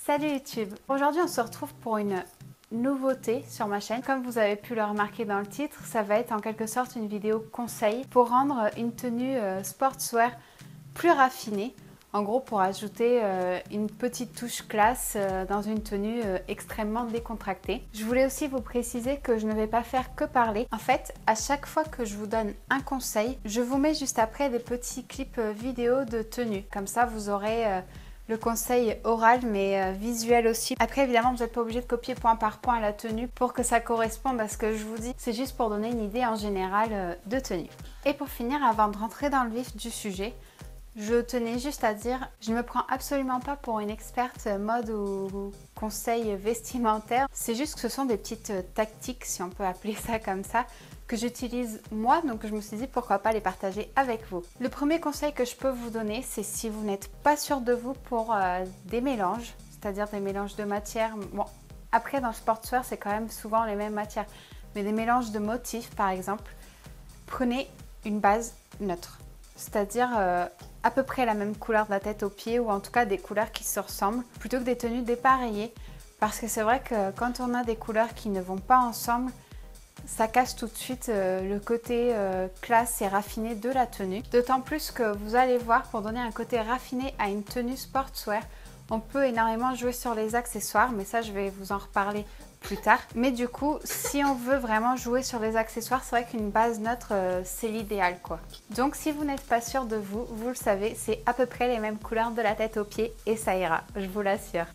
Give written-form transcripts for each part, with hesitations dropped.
Salut YouTube! Aujourd'hui on se retrouve pour une nouveauté sur ma chaîne. Comme vous avez pu le remarquer dans le titre, ça va être en quelque sorte une vidéo conseil pour rendre une tenue sportswear plus raffinée. En gros pour ajouter une petite touche classe dans une tenue extrêmement décontractée. Je voulais aussi vous préciser que je ne vais pas faire que parler. En fait, à chaque fois que je vous donne un conseil, je vous mets juste après des petits clips vidéo de tenue. Comme ça vous aurez le conseil oral mais visuel aussi. Après évidemment vous n'êtes pas obligé de copier point par point la tenue pour que ça corresponde à ce que je vous dis. C'est juste pour donner une idée en général de tenue. Et pour finir, avant de rentrer dans le vif du sujet, je tenais juste à dire, je ne me prends absolument pas pour une experte mode ou conseil vestimentaire. C'est juste que ce sont des petites tactiques, si on peut appeler ça comme ça, que j'utilise moi, donc je me suis dit pourquoi pas les partager avec vous. Le premier conseil que je peux vous donner, c'est si vous n'êtes pas sûr de vous pour des mélanges, c'est-à-dire des mélanges de matières. Bon, après dans le sportswear, c'est quand même souvent les mêmes matières, mais des mélanges de motifs par exemple, prenez une base neutre. C'est-à-dire à peu près la même couleur de la tête aux pieds ou en tout cas des couleurs qui se ressemblent plutôt que des tenues dépareillées parce que c'est vrai que quand on a des couleurs qui ne vont pas ensemble, ça cache tout de suite le côté classe et raffiné de la tenue. D'autant plus que vous allez voir, pour donner un côté raffiné à une tenue sportswear, on peut énormément jouer sur les accessoires, mais ça je vais vous en reparler plus tard. Mais du coup, si on veut vraiment jouer sur les accessoires, c'est vrai qu'une base neutre, c'est l'idéal quoi. Donc si vous n'êtes pas sûr de vous, vous le savez, c'est à peu près les mêmes couleurs de la tête aux pieds et ça ira, je vous l'assure.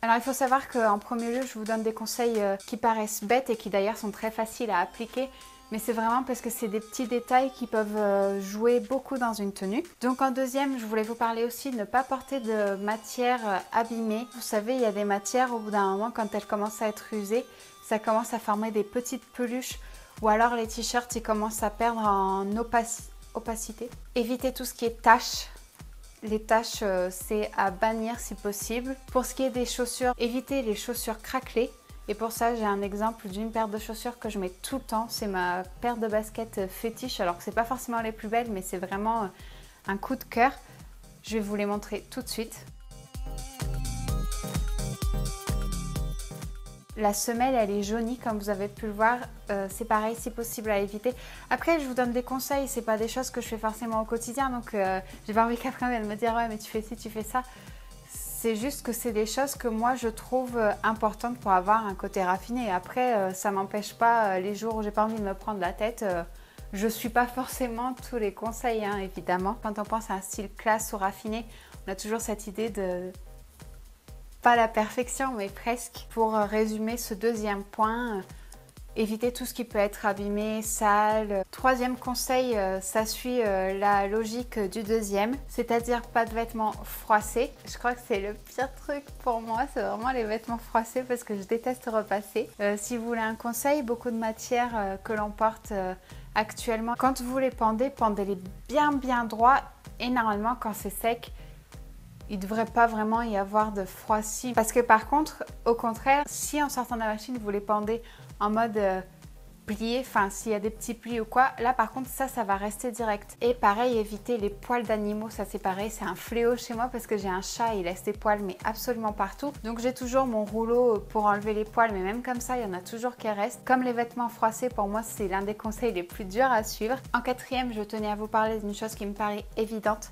Alors il faut savoir qu'en premier lieu, je vous donne des conseils qui paraissent bêtes et qui d'ailleurs sont très faciles à appliquer. Mais c'est vraiment parce que c'est des petits détails qui peuvent jouer beaucoup dans une tenue. Donc en deuxième, je voulais vous parler aussi de ne pas porter de matière abîmée. Vous savez, il y a des matières, au bout d'un moment, quand elles commencent à être usées, ça commence à former des petites peluches. Ou alors les t-shirts, ils commencent à perdre en opacité. Évitez tout ce qui est taches. Les taches, c'est à bannir si possible. Pour ce qui est des chaussures, évitez les chaussures craquelées. Et pour ça, j'ai un exemple d'une paire de chaussures que je mets tout le temps. C'est ma paire de baskets fétiche. Alors que c'est pas forcément les plus belles, mais c'est vraiment un coup de cœur. Je vais vous les montrer tout de suite. La semelle, elle est jaunie comme vous avez pu le voir. C'est pareil, si possible à éviter. Après, je vous donne des conseils. C'est pas des choses que je fais forcément au quotidien. Donc, j'ai pas envie qu'après, elle vienne me dire « Ouais, mais tu fais ci, tu fais ça ». C'est juste que c'est des choses que moi je trouve importantes pour avoir un côté raffiné. Après, ça m'empêche pas les jours où j'ai pas envie de me prendre la tête. Je suis pas forcément tous les conseils, hein, évidemment. Quand on pense à un style classe ou raffiné, on a toujours cette idée de pas la perfection, mais presque. Pour résumer ce deuxième point, évitez tout ce qui peut être abîmé, sale. Troisième conseil, ça suit la logique du deuxième, c'est-à-dire pas de vêtements froissés. Je crois que c'est le pire truc pour moi, c'est vraiment les vêtements froissés parce que je déteste repasser. Si vous voulez un conseil, beaucoup de matières que l'on porte actuellement, quand vous les pendez, pendez-les bien droit et normalement quand c'est sec, il ne devrait pas vraiment y avoir de froissis. Parce que par contre, au contraire, si en sortant de la machine, vous les pendez en mode plié, enfin s'il y a des petits plis ou quoi, là par contre ça va rester direct. Et pareil, évitez les poils d'animaux, ça c'est pareil, c'est un fléau chez moi parce que j'ai un chat, il laisse des poils mais absolument partout. Donc j'ai toujours mon rouleau pour enlever les poils, mais même comme ça, il y en a toujours qui restent. Comme les vêtements froissés, pour moi c'est l'un des conseils les plus durs à suivre. En quatrième, je tenais à vous parler d'une chose qui me paraît évidente.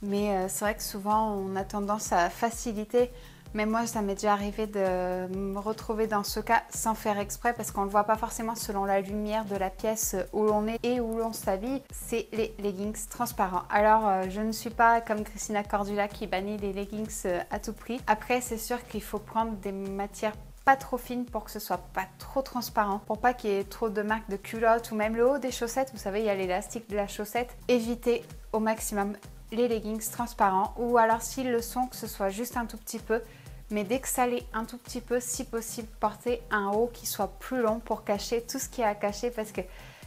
Mais c'est vrai que souvent on a tendance à faciliter, mais moi ça m'est déjà arrivé de me retrouver dans ce cas sans faire exprès parce qu'on ne le voit pas forcément selon la lumière de la pièce où l'on est et où l'on s'habille, c'est les leggings transparents. Alors je ne suis pas comme Christina Cordula qui bannit les leggings à tout prix. Après c'est sûr qu'il faut prendre des matières pas trop fines pour que ce soit pas trop transparent, pour pas qu'il y ait trop de marques de culottes ou même le haut des chaussettes, vous savez il y a l'élastique de la chaussette. Évitez au maximum les leggings transparents ou alors s'ils le sont, que ce soit juste un tout petit peu, mais dès que ça l'est un tout petit peu, si possible, portez un haut qui soit plus long pour cacher tout ce qui est à cacher parce que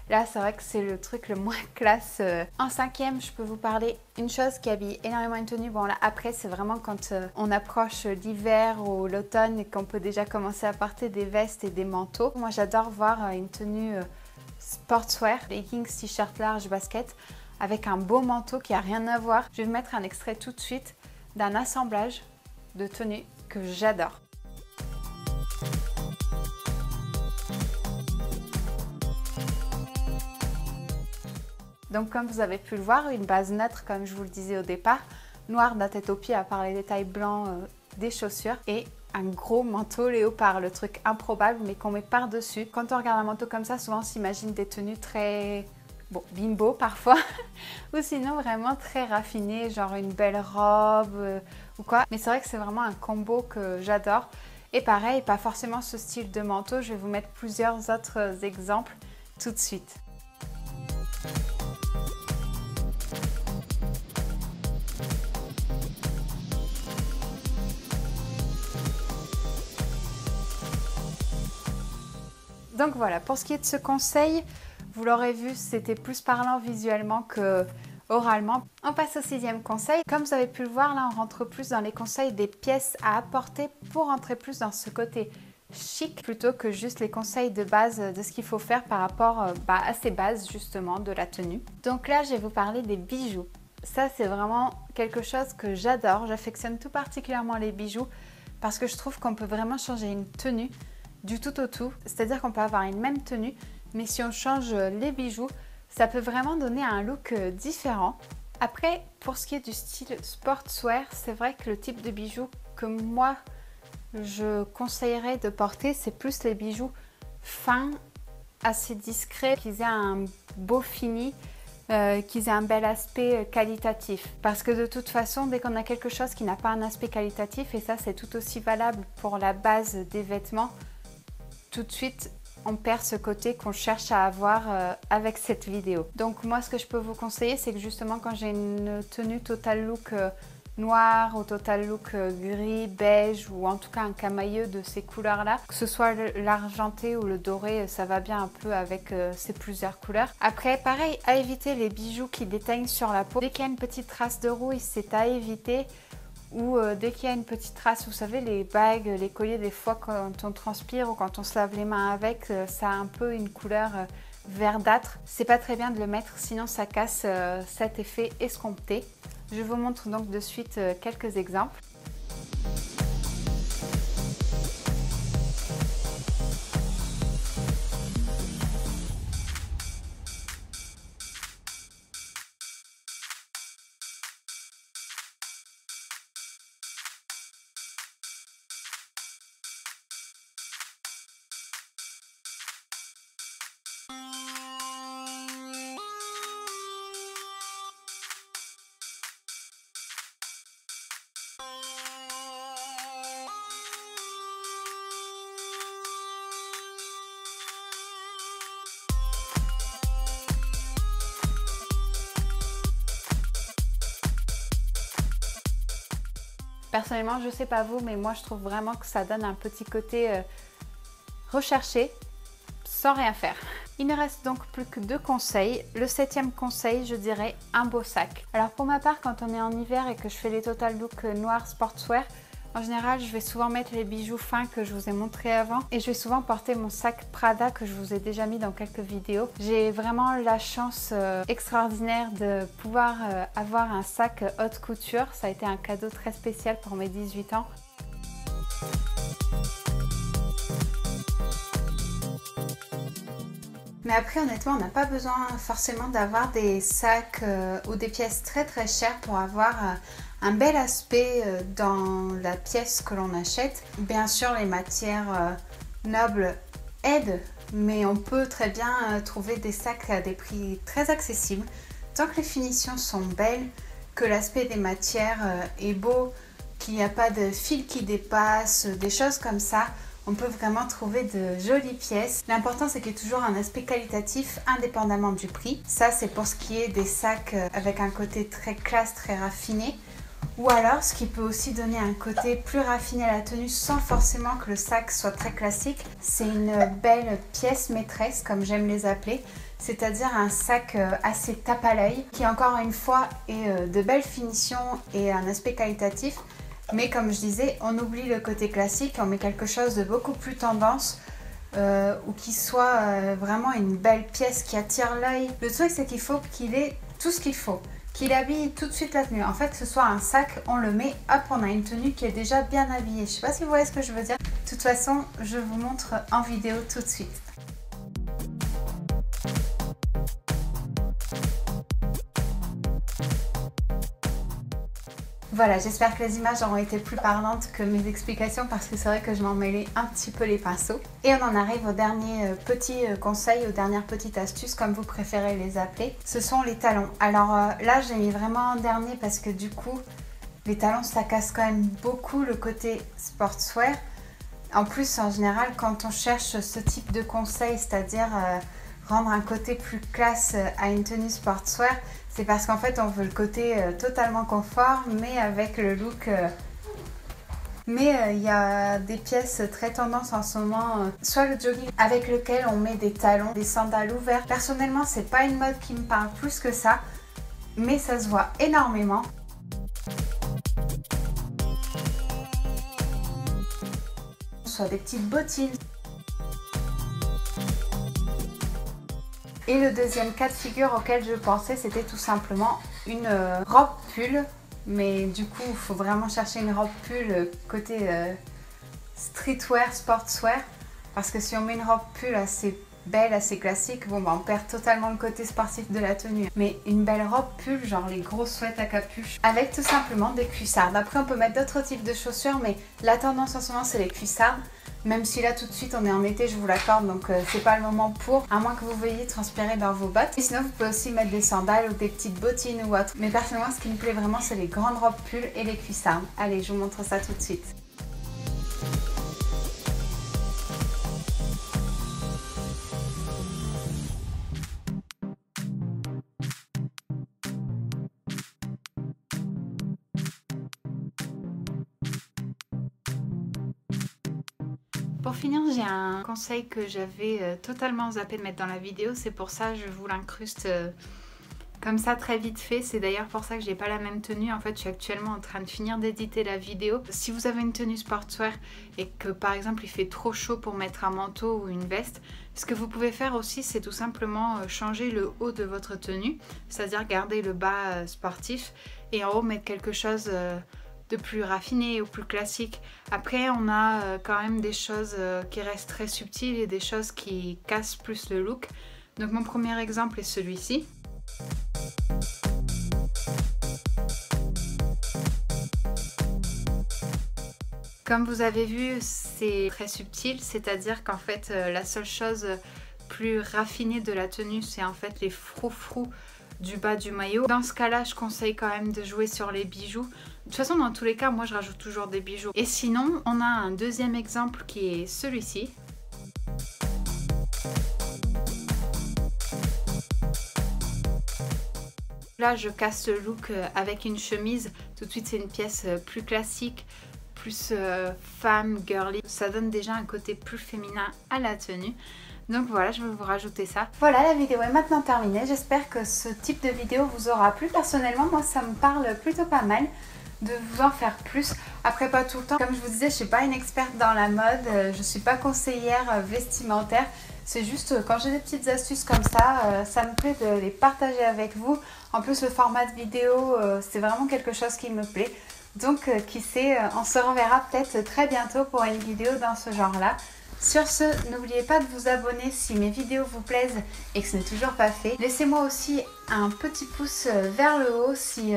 Là, c'est vrai que c'est le truc le moins classe. En cinquième, je peux vous parler une chose qui habille énormément une tenue. Bon là, après, c'est vraiment quand on approche l'hiver ou l'automne et qu'on peut déjà commencer à porter des vestes et des manteaux. Moi, j'adore voir une tenue sportswear, leggings, t-shirt large, basket, avec un beau manteau qui a rien à voir. Je vais vous mettre un extrait tout de suite d'un assemblage de tenues que j'adore. Donc comme vous avez pu le voir, une base neutre comme je vous le disais au départ, noire de la tête aux pieds à part les détails blancs des chaussures et un gros manteau léopard, le truc improbable mais qu'on met par-dessus. Quand on regarde un manteau comme ça, souvent on s'imagine des tenues très bimbo parfois ou sinon vraiment très raffinées, genre une belle robe ou quoi. Mais c'est vrai que c'est vraiment un combo que j'adore. Et pareil, pas forcément ce style de manteau, je vais vous mettre plusieurs autres exemples tout de suite. Donc voilà, pour ce qui est de ce conseil, vous l'aurez vu, c'était plus parlant visuellement que oralement. On passe au sixième conseil. Comme vous avez pu le voir, là on rentre plus dans les conseils des pièces à apporter pour rentrer plus dans ce côté chic plutôt que juste les conseils de base de ce qu'il faut faire par rapport à ces bases justement de la tenue. Donc là, je vais vous parler des bijoux. Ça, c'est vraiment quelque chose que j'adore. J'affectionne tout particulièrement les bijoux parce que je trouve qu'on peut vraiment changer une tenue du tout au tout. C'est-à-dire qu'on peut avoir une même tenue, mais si on change les bijoux, ça peut vraiment donner un look différent. Après, pour ce qui est du style sportswear, c'est vrai que le type de bijoux que moi, je conseillerais de porter, c'est plus les bijoux fins, assez discrets, qu'ils aient un beau fini, qu'ils aient un bel aspect qualitatif. Parce que de toute façon, dès qu'on a quelque chose qui n'a pas un aspect qualitatif, et ça c'est tout aussi valable pour la base des vêtements, tout de suite on perd ce côté qu'on cherche à avoir avec cette vidéo. Donc moi ce que je peux vous conseiller, c'est que justement quand j'ai une tenue total look noir ou total look gris, beige ou en tout cas un camailleux de ces couleurs là, que ce soit l'argenté ou le doré, ça va bien un peu avec ces plusieurs couleurs. Après pareil, à éviter les bijoux qui déteignent sur la peau. Dès qu'il y a une petite trace de rouille, c'est à éviter. Ou dès qu'il y a une petite trace, vous savez les bagues, les colliers, des fois quand on transpire ou quand on se lave les mains avec, ça a un peu une couleur verdâtre. C'est pas très bien de le mettre, sinon ça casse cet effet escompté. Je vous montre donc de suite quelques exemples. Personnellement, je sais pas vous, mais moi je trouve vraiment que ça donne un petit côté recherché, sans rien faire. Il ne reste donc plus que 2 conseils. Le 7e conseil, je dirais un beau sac. Alors pour ma part, quand on est en hiver et que je fais les total look noir sportswear, en général, je vais souvent mettre les bijoux fins que je vous ai montré avant et je vais souvent porter mon sac Prada que je vous ai déjà mis dans quelques vidéos. J'ai vraiment la chance extraordinaire de pouvoir avoir un sac haute couture. Ça a été un cadeau très spécial pour mes 18 ans. Mais après, honnêtement, on n'a pas besoin forcément d'avoir des sacs ou des pièces très très chères pour avoir un bel aspect dans la pièce que l'on achète. Bien sûr, les matières nobles aident, mais on peut très bien trouver des sacs à des prix très accessibles. Tant que les finitions sont belles, que l'aspect des matières est beau, qu'il n'y a pas de fil qui dépasse, des choses comme ça, on peut vraiment trouver de jolies pièces. L'important, c'est qu'il y ait toujours un aspect qualitatif indépendamment du prix. Ça, c'est pour ce qui est des sacs avec un côté très classe, très raffiné. Ou alors, ce qui peut aussi donner un côté plus raffiné à la tenue sans forcément que le sac soit très classique, c'est une belle pièce maîtresse, comme j'aime les appeler. C'est-à-dire un sac assez tape à l'œil, qui encore une fois est de belle finition et un aspect qualitatif. Mais comme je disais, on oublie le côté classique, on met quelque chose de beaucoup plus tendance, ou qui soit vraiment une belle pièce qui attire l'œil. Le truc, c'est qu'il faut qu'il ait tout ce qu'il faut, qu'il habille tout de suite la tenue. En fait, que ce soit un sac, on le met, hop, on a une tenue qui est déjà bien habillée. Je sais pas si vous voyez ce que je veux dire. De toute façon, je vous montre en vidéo tout de suite. Voilà, j'espère que les images auront été plus parlantes que mes explications parce que c'est vrai que je m'en mêlais un petit peu les pinceaux. Et on en arrive au dernier petit conseil, aux dernières petites astuces, comme vous préférez les appeler. Ce sont les talons. Alors là, j'ai mis vraiment en dernier parce que du coup, les talons, ça casse quand même beaucoup le côté sportswear. En plus, en général, quand on cherche ce type de conseil, c'est-à-dire rendre un côté plus classe à une tenue sportswear, c'est parce qu'en fait on veut le côté totalement confort mais avec le look. Mais il y a des pièces très tendance en ce moment, soit le jogging avec lequel on met des talons, des sandales ouvertes. Personnellement, c'est pas une mode qui me parle plus que ça, mais ça se voit énormément. Soit des petites bottines. Et le deuxième cas de figure auquel je pensais, c'était tout simplement une robe pull. Mais du coup, il faut vraiment chercher une robe pull côté streetwear, sportswear. Parce que si on met une robe pull assez belle, assez classique, bon bah on perd totalement le côté sportif de la tenue. Mais une belle robe pull, genre les gros sweats à capuche, avec tout simplement des cuissardes. Après, on peut mettre d'autres types de chaussures, mais la tendance en ce moment, c'est les cuissardes. Même si là tout de suite on est en été, je vous l'accorde, donc c'est pas le moment pour, à moins que vous veuillez transpirer dans vos bottes. Et sinon vous pouvez aussi mettre des sandales ou des petites bottines ou autre. Mais personnellement ce qui me plaît vraiment c'est les grandes robes pulls et les cuissardes. Allez, je vous montre ça tout de suite. Pour finir, j'ai un conseil que j'avais totalement zappé de mettre dans la vidéo, c'est pour ça que je vous l'incruste comme ça très vite fait. C'est d'ailleurs pour ça que j'ai pas la même tenue. En fait, je suis actuellement en train de finir d'éditer la vidéo. Si vous avez une tenue sportswear et que par exemple il fait trop chaud pour mettre un manteau ou une veste, ce que vous pouvez faire aussi, c'est tout simplement changer le haut de votre tenue, c'est-à-dire garder le bas sportif et en haut mettre quelque chose de plus raffiné ou plus classique. Après on a quand même des choses qui restent très subtiles et des choses qui cassent plus le look. Donc mon premier exemple est celui-ci. Comme vous avez vu, c'est très subtil, c'est-à-dire qu'en fait la seule chose plus raffinée de la tenue, c'est en fait les froufrous du bas du maillot. Dans ce cas-là, je conseille quand même de jouer sur les bijoux. De toute façon, dans tous les cas, moi je rajoute toujours des bijoux. Et sinon, on a un deuxième exemple qui est celui-ci. Là, je casse le look avec une chemise. Tout de suite, c'est une pièce plus classique, plus femme, girly. Ça donne déjà un côté plus féminin à la tenue. Donc voilà, je vais vous rajouter ça. Voilà, la vidéo est maintenant terminée. J'espère que ce type de vidéo vous aura plu. Personnellement, moi, ça me parle plutôt pas mal de vous en faire plus. Après, pas tout le temps. Comme je vous disais, je suis pas une experte dans la mode. Je suis pas conseillère vestimentaire. C'est juste quand j'ai des petites astuces comme ça me plaît de les partager avec vous. En plus, le format de vidéo, c'est vraiment quelque chose qui me plaît. Donc, qui sait, on se reverra peut-être très bientôt pour une vidéo dans ce genre-là. Sur ce, n'oubliez pas de vous abonner si mes vidéos vous plaisent et que ce n'est toujours pas fait. Laissez-moi aussi un petit pouce vers le haut si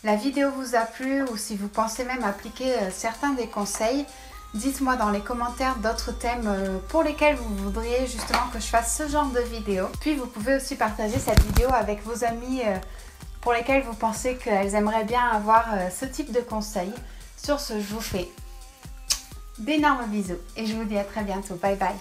la vidéo vous a plu ou si vous pensez même appliquer certains des conseils. Dites-moi dans les commentaires d'autres thèmes pour lesquels vous voudriez justement que je fasse ce genre de vidéo. Puis vous pouvez aussi partager cette vidéo avec vos amis pour lesquels vous pensez qu'elles aimeraient bien avoir ce type de conseils. Sur ce, je vous fais d'énormes bisous et je vous dis à très bientôt. Bye bye.